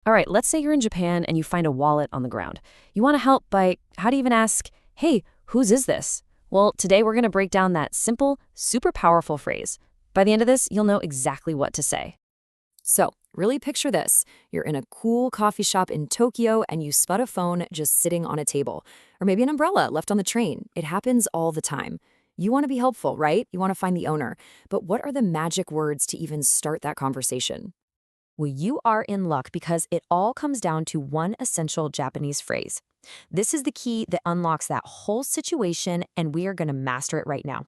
All right, let's say you're in Japan and you find a wallet on the ground. You want to help by, how do you even ask, hey, whose is this? Well, today we're going to break down that simple, super powerful phrase. By the end of this, you'll know exactly what to say. So, really picture this. You're in a cool coffee shop in Tokyo and you spot a phone just sitting on a table. Or maybe an umbrella left on the train. It happens all the time. You want to be helpful, right? You want to find the owner. But what are the magic words to even start that conversation? Well, you are in luck because it all comes down to one essential Japanese phrase. This is the key that unlocks that whole situation, and we are going to master it right now.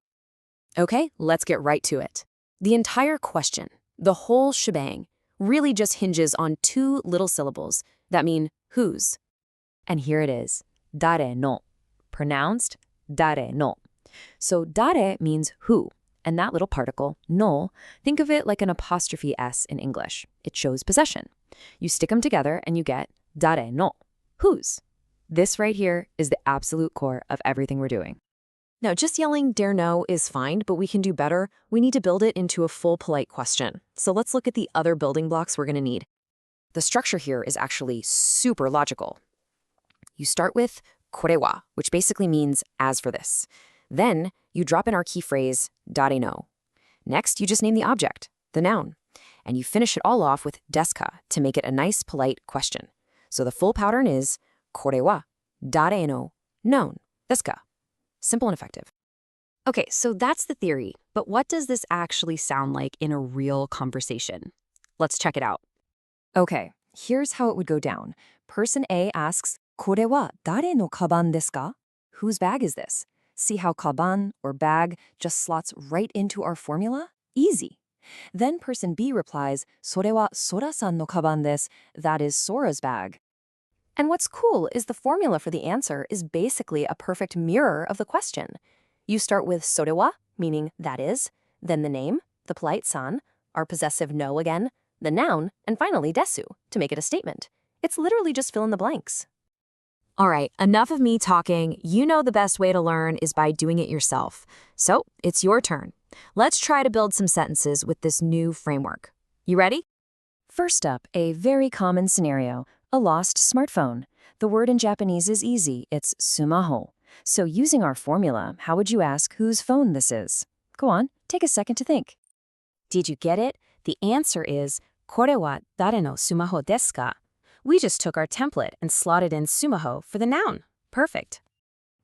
Okay, let's get right to it. The entire question, the whole shebang, really just hinges on two little syllables that mean whose. And here it is, dare no, pronounced dare no. So dare means who, and that little particle, no, think of it like an apostrophe S in English. It shows possession. You stick them together and you get dare no, whose. This right here is the absolute core of everything we're doing. Now, just yelling dare no is fine, but we can do better. We need to build it into a full polite question. So let's look at the other building blocks we're going to need. The structure here is actually super logical. You start with kore wa, which basically means as for this. Then you drop in our key phrase, dare no. Next, you just name the object, the noun. And you finish it all off with desu ka to make it a nice, polite question. So the full pattern is kore wa, dare no, noun, desu ka. Simple and effective. Okay, so that's the theory, but what does this actually sound like in a real conversation? Let's check it out. Okay, here's how it would go down. Person A asks, これは誰のカバンですか? Whose bag is this? See how kaban, or bag, just slots right into our formula? Easy. Then person B replies, それはSora-sanのカバンです. That is Sora's bag. And what's cool is the formula for the answer is basically a perfect mirror of the question. You start with それは, meaning that is, then the name, the polite san, our possessive no again, the noun, and finally desu, to make it a statement. It's literally just fill in the blanks. All right, enough of me talking. You know the best way to learn is by doing it yourself. So it's your turn. Let's try to build some sentences with this new framework. You ready? First up, a very common scenario, a lost smartphone. The word in Japanese is easy, it's sumaho. So using our formula, how would you ask whose phone this is? Go on, take a second to think. Did you get it? The answer is, これは誰のスマホですか? We just took our template and slotted in sumaho for the noun. Perfect.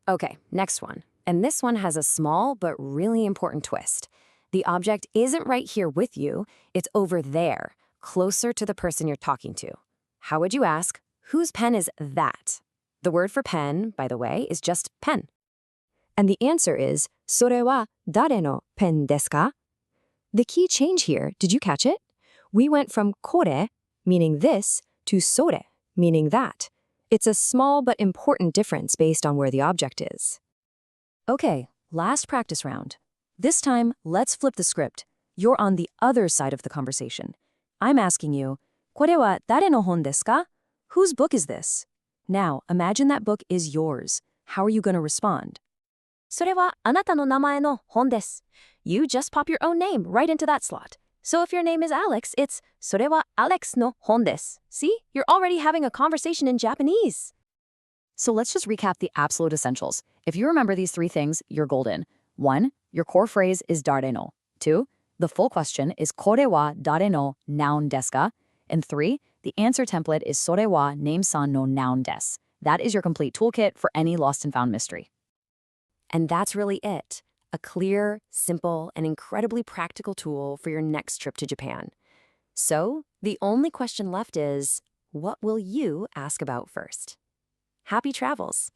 Okay, next one. And this one has a small but really important twist. The object isn't right here with you, it's over there, closer to the person you're talking to. How would you ask, whose pen is that? The word for pen, by the way, is just pen. And the answer is, それは誰のペンですか? The key change here, did you catch it? We went from これ, meaning this, to それ, meaning that. It's a small but important difference based on where the object is. Okay, last practice round. This time, let's flip the script. You're on the other side of the conversation. I'm asking you, これは誰の本ですか? Whose book is this? Now, imagine that book is yours. How are you going to respond? それはあなたの名前の本です. You just pop your own name right into that slot. So if your name is Alex, it's それは Alexの本です. See? You're already having a conversation in Japanese. So let's just recap the absolute essentials. If you remember these three things, you're golden. 1. Your core phrase is dare no. 2. The full question is これは誰の noun desu ka? And 3. The answer template is それは name-san no noun des. That is your complete toolkit for any lost and found mystery. And that's really it. A clear, simple, and incredibly practical tool for your next trip to Japan. So, the only question left is, what will you ask about first? Happy travels!